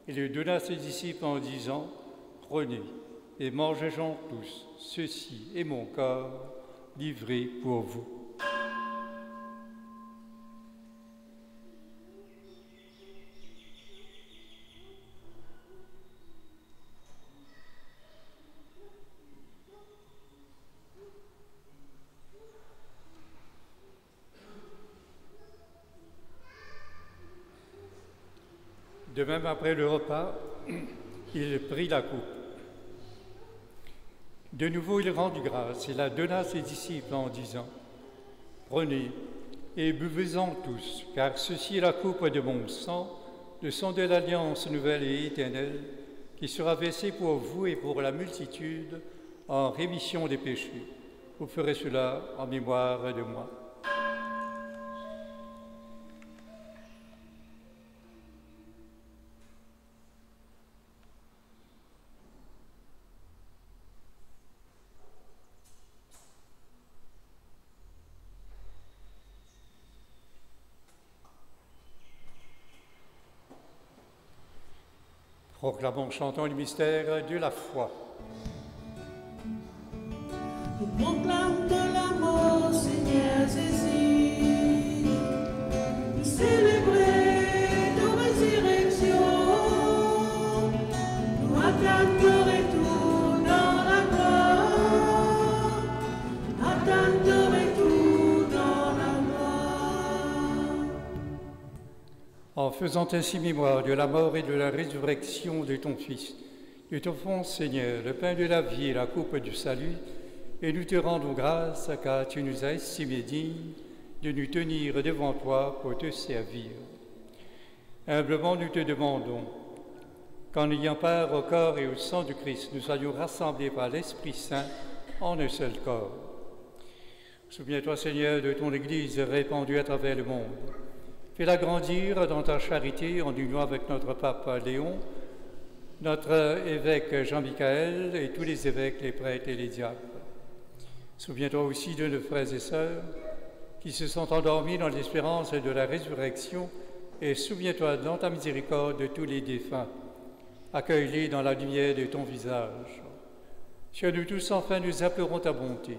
et le donna à ses disciples en disant, « Prenez et mangez-en tous, ceci est mon corps, livré pour vous. » De même, après le repas, il prit la coupe. De nouveau, il rendit grâce et la donna à ses disciples en disant, « Prenez et buvez-en tous, car ceci est la coupe de mon sang, le sang de l'alliance nouvelle et éternelle, qui sera versé pour vous et pour la multitude en rémission des péchés. Vous ferez cela en mémoire de moi. » Proclamons, chantons le mystère de la foi. Nous proclamons de l'amour, Seigneur Jésus. Nous célébrer ta résurrection. Nous attendons ton retour dans la gloire. Attendons ton retour dans la gloire. En faisant ainsi mémoire de la mort et de la résurrection de ton Fils, nous t'offrons, Seigneur, le pain de la vie et la coupe du salut, et nous te rendons grâce car tu nous as estimés dignes de nous tenir devant toi pour te servir. Humblement, nous te demandons qu'en ayant part au corps et au sang du Christ, nous soyons rassemblés par l'Esprit Saint en un seul corps. Souviens-toi, Seigneur, de ton Église répandue à travers le monde. Fais-la grandir dans ta charité en union avec notre pape Léon, notre évêque Jean-Michel et tous les évêques, les prêtres et les diacres. Souviens-toi aussi de nos frères et sœurs qui se sont endormis dans l'espérance de la résurrection, et souviens-toi dans ta miséricorde de tous les défunts. Accueille-les dans la lumière de ton visage. Sur nous tous, enfin, nous implorons ta bonté.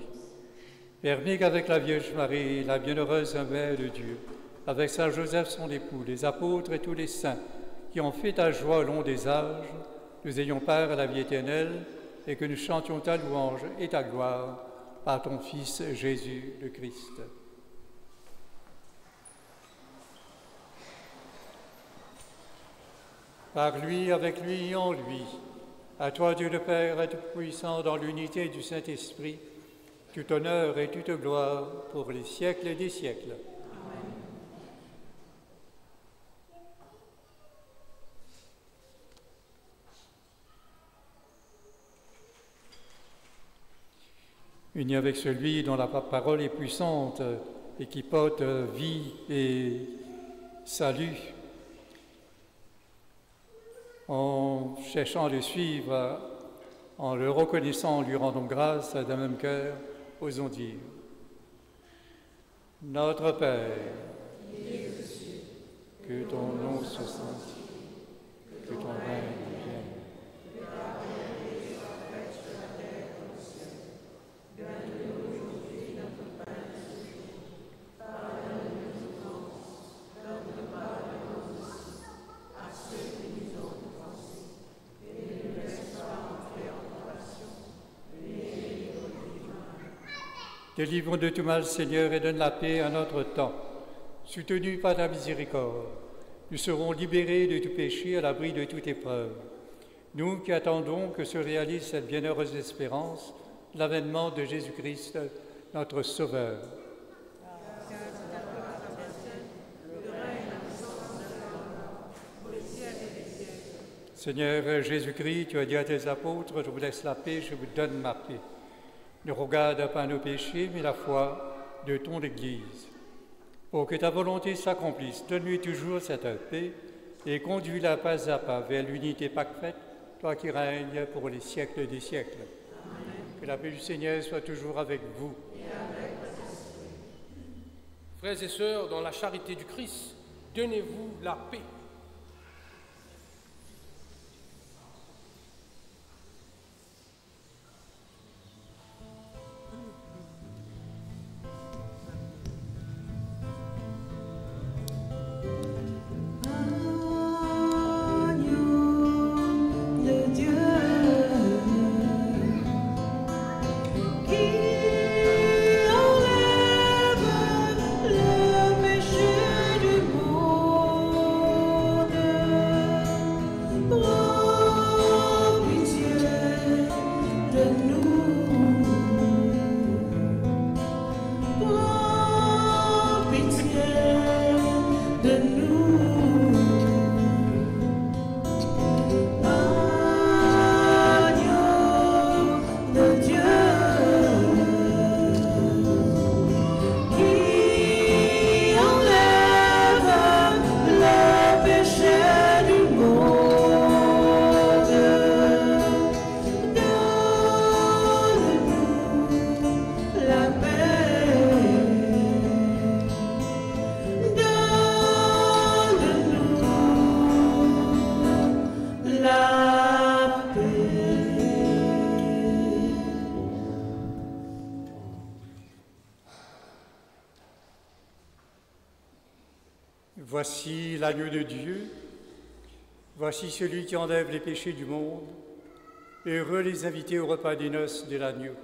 Permets qu'avec la Vierge Marie, la bienheureuse Mère de Dieu, avec Saint Joseph son époux, les apôtres et tous les saints qui ont fait ta joie au long des âges, nous ayons part à la vie éternelle et que nous chantions ta louange et ta gloire par ton Fils Jésus le Christ. Par lui, avec lui et en lui, à toi Dieu le Père Tout-Puissant, dans l'unité du Saint-Esprit, tout honneur et toute gloire pour les siècles des siècles. Amen. Unis avec celui dont la parole est puissante et qui porte vie et salut, en cherchant à le suivre, en le reconnaissant, en lui rendant grâce d'un même cœur, osons dire: Notre Père, que ton nom se sanctifie, que ton règne vienne. Délivre-nous de tout mal, Seigneur, et donne la paix à notre temps. Soutenus par ta miséricorde, nous serons libérés de tout péché, à l'abri de toute épreuve. Nous qui attendons que se réalise cette bienheureuse espérance, l'avènement de Jésus-Christ, notre Sauveur. Seigneur Jésus-Christ, tu as dit à tes apôtres: je vous laisse la paix, je vous donne ma paix. Ne regarde pas nos péchés, mais la foi de ton Église. Pour que ta volonté s'accomplisse, donne-lui toujours cette paix et conduis-la pas à pas vers l'unité parfaite, toi qui règnes pour les siècles des siècles. Amen. Que la paix du Seigneur soit toujours avec vous. Et avec votre esprit. Frères et sœurs, dans la charité du Christ, donnez-vous la paix. Voici l'agneau de Dieu, voici celui qui enlève les péchés du monde. Heureux les invités au repas des noces de l'agneau.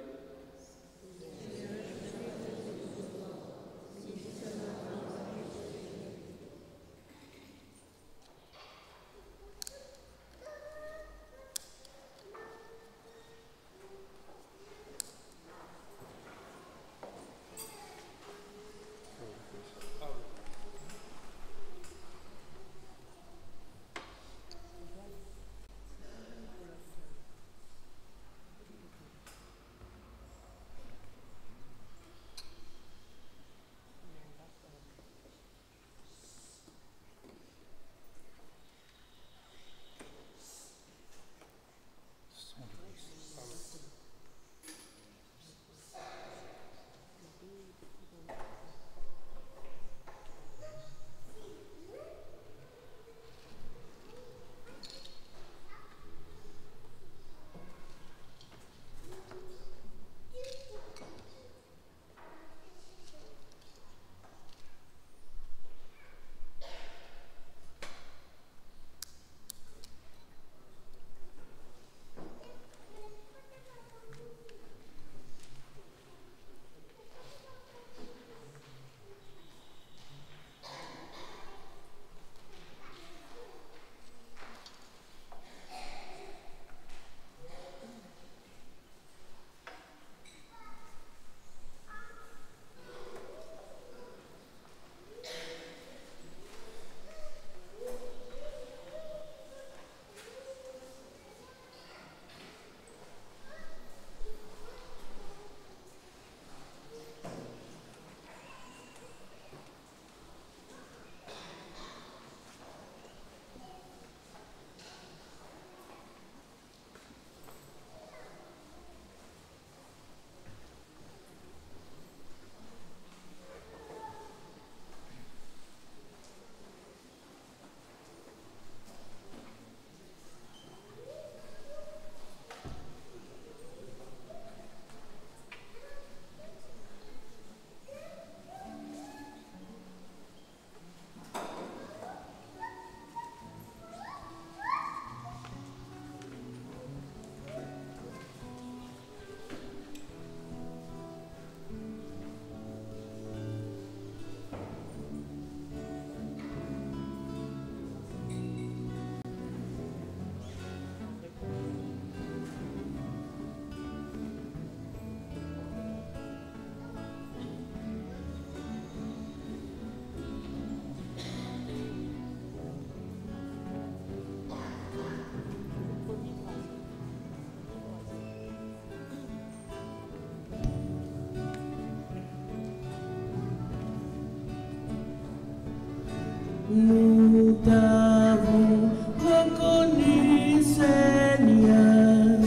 Nous t'avons reconnu, Seigneur,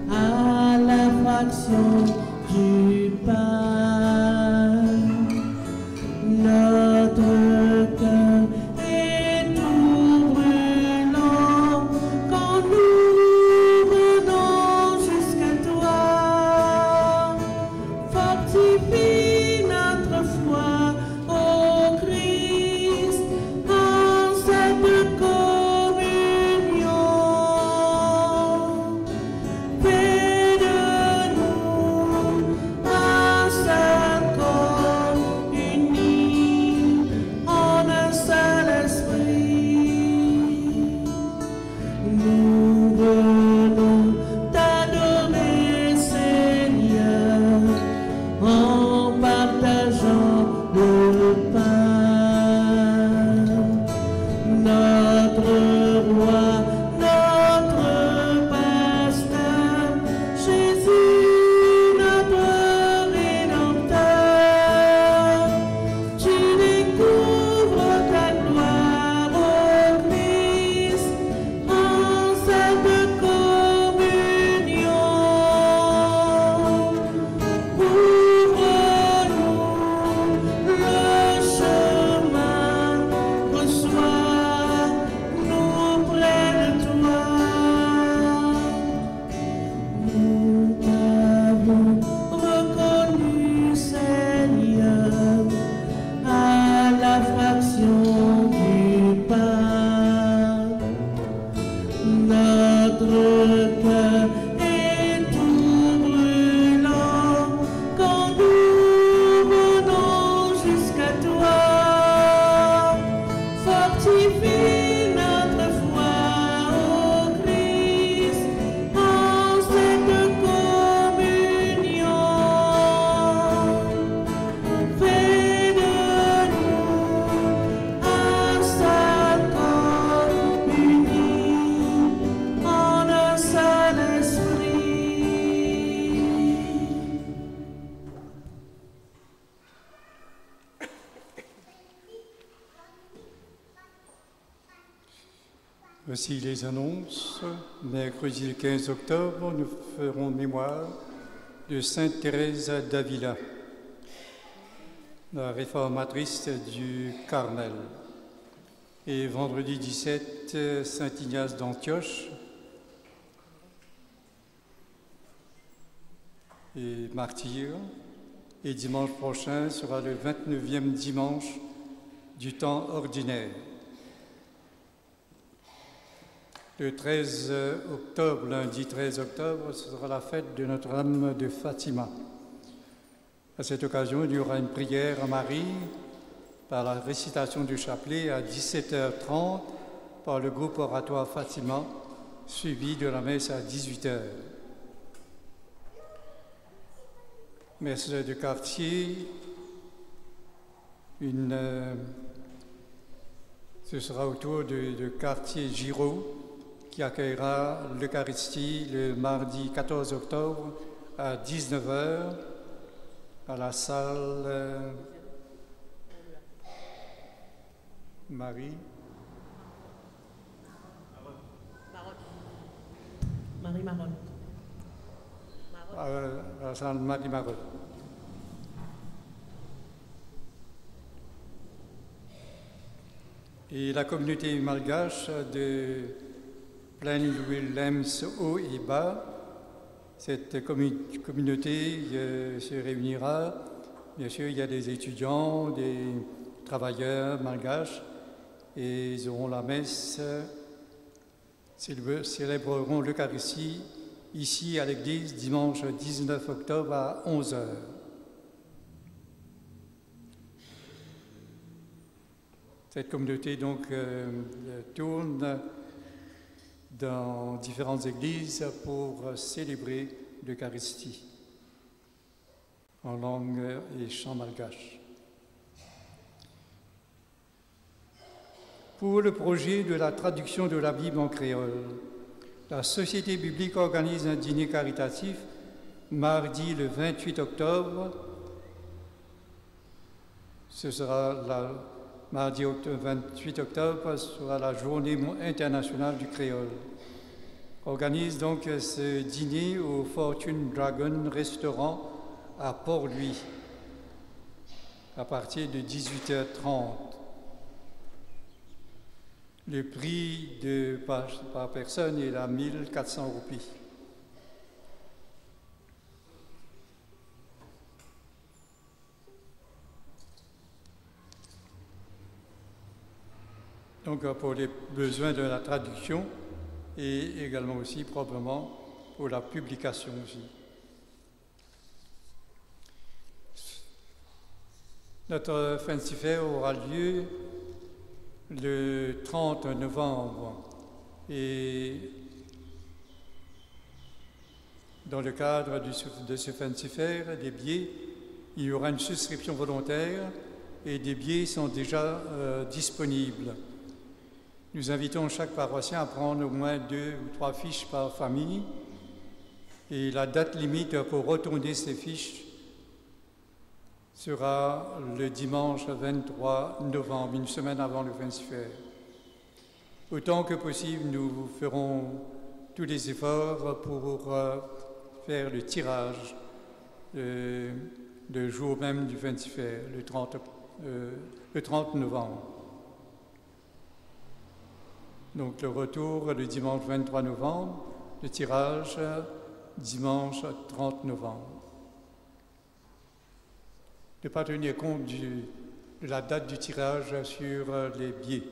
à la fraction du pain. Notre cœur est tout brûlant quand nous venons jusqu'à toi. Fortifie notre foi, ô Christ, en cette communion. Fais de nous un seul corps uni en un seul esprit. Nous venons t'adorer, Seigneur, en partageant le pain. Notre roi, notre pasteur, Jésus, notre rédempteur, tu découvres ta gloire, ô Christ, en cette communion. Ouvre-nous le chemin, reçois-nous près de toi. Nous t'avons reconnu, Seigneur, à la fraction du pain. Notre cœur est tout brûlant quand nous venons jusqu'à toi. Fortifie notre foi, ô Christ, en cette communion. Fais de nous un seul corps uni en un seul esprit. Voici les annonces. Mercredi le 15 octobre, nous ferons mémoire de Sainte Thérèse d'Avila, réformatrice du Carmel. Et vendredi 17, Saint Ignace d'Antioche et martyr. Et dimanche prochain sera le 29e dimanche du temps ordinaire. Le 13 octobre, lundi 13 octobre, ce sera la fête de Notre-Dame de Fatima. À cette occasion, il y aura une prière à Marie par la récitation du chapelet à 17h30 par le groupe oratoire Fatima, suivi de la messe à 18h. Messe de quartier, ce sera autour de quartier Giraud qui accueillera l'Eucharistie le mardi 14 octobre à 19h à la salle Marie Marie-Maronne. à la salle Marie-Maronne. Et la communauté malgache de Plaine-Willems Haut et Bas, cette communauté se réunira. Bien sûr, il y a des étudiants, des travailleurs malgaches, et ils auront la messe, célébreront l'Eucharistie ici à l'église dimanche 19 octobre à 11h. Cette communauté donc tourne dans différentes églises pour célébrer l'Eucharistie en langue et chant malgache. Pour le projet de la traduction de la Bible en créole, la Société biblique organise un dîner caritatif mardi le 28 octobre. Ce sera Mardi 28 octobre sera la journée internationale du créole. Organise donc ce dîner au Fortune Dragon Restaurant à Port-Louis à partir de 18h30. Le prix par personne est à 1400 roupies. Donc pour les besoins de la traduction et également aussi probablement pour la publication aussi. Notre Fancy Fair aura lieu le 30 novembre et dans le cadre de ce Fancy Fair, des billets, il y aura une souscription volontaire et des billets sont déjà disponibles. Nous invitons chaque paroissien à prendre au moins 2 ou 3 fiches par famille et la date limite pour retourner ces fiches sera le dimanche 23 novembre, une semaine avant le Fancy Fair. Autant que possible, nous ferons tous les efforts pour faire le tirage le jour même du Fancy Fair, le 30 novembre. Donc le retour le dimanche 23 novembre, le tirage dimanche 30 novembre. Ne pas tenir compte de la date du tirage sur les billets.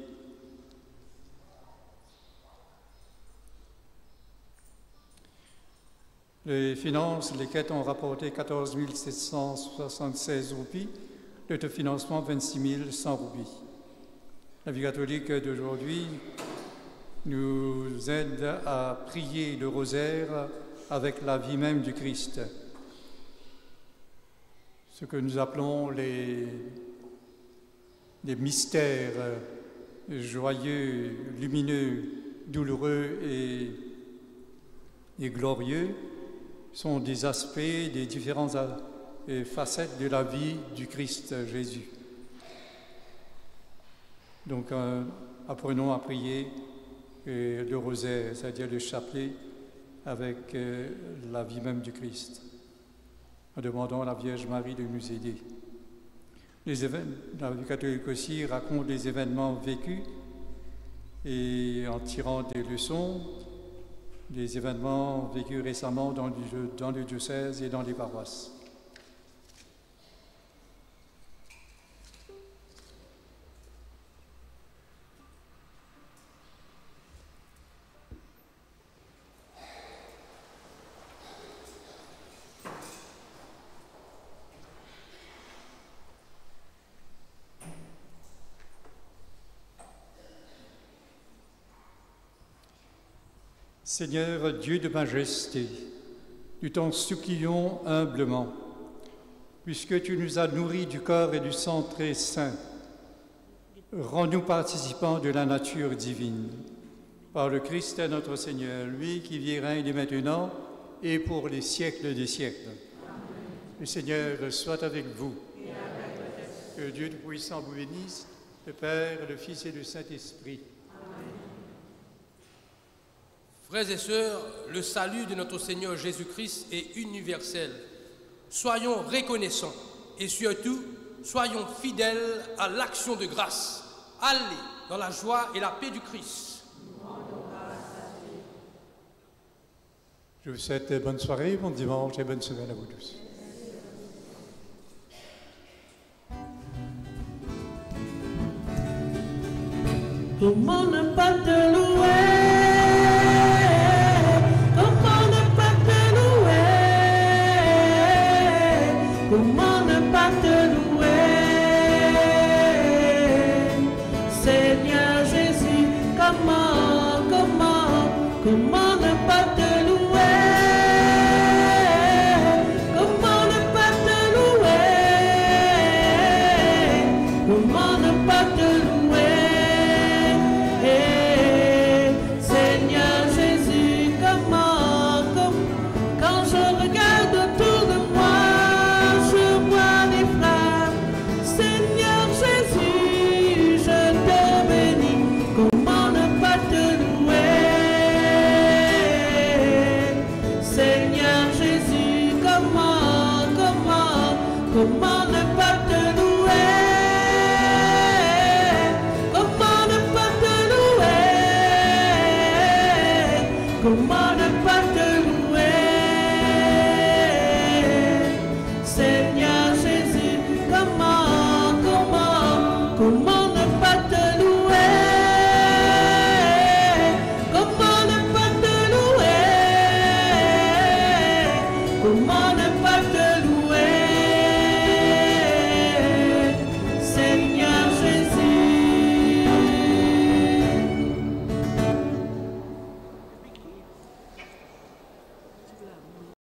Les finances, les quêtes ont rapporté 14 776 roupies, l'autofinancement 26 100 roupies. La vie catholique d'aujourd'hui nous aide à prier le rosaire avec la vie même du Christ. Ce que nous appelons les mystères joyeux, lumineux, douloureux et glorieux sont des aspects, des différentes facettes de la vie du Christ Jésus. Donc, apprenons à prier le rosaire, c'est-à-dire le chapelet, avec la vie même du Christ, en demandant à la Vierge Marie de nous aider. La vie catholique aussi raconte les événements vécus et en tirant des leçons, des événements vécus récemment dans le diocèse et dans les paroisses. Seigneur Dieu de majesté, nous t'en supplions humblement, puisque tu nous as nourris du corps et du sang très saint, rends-nous participants de la nature divine. Par le Christ notre Seigneur, lui qui vit et règne maintenant et pour les siècles des siècles. Amen. Le Seigneur soit avec vous. Et avec que Dieu Tout-Puissant vous bénisse, le Père, le Fils et le Saint-Esprit. Frères et sœurs, le salut de notre Seigneur Jésus-Christ est universel. Soyons reconnaissants et surtout, soyons fidèles à l'action de grâce. Allez dans la joie et la paix du Christ. Je vous souhaite bonne soirée, bon dimanche et bonne semaine à vous tous. Comment ne pas te louer? Comment ne pas te louer, Seigneur Jésus, comment ne pas te louer, comment ne pas te louer, comment ne pas te louer, Seigneur Jésus, quand je regarde autour de moi, Seigneur Jésus, Comment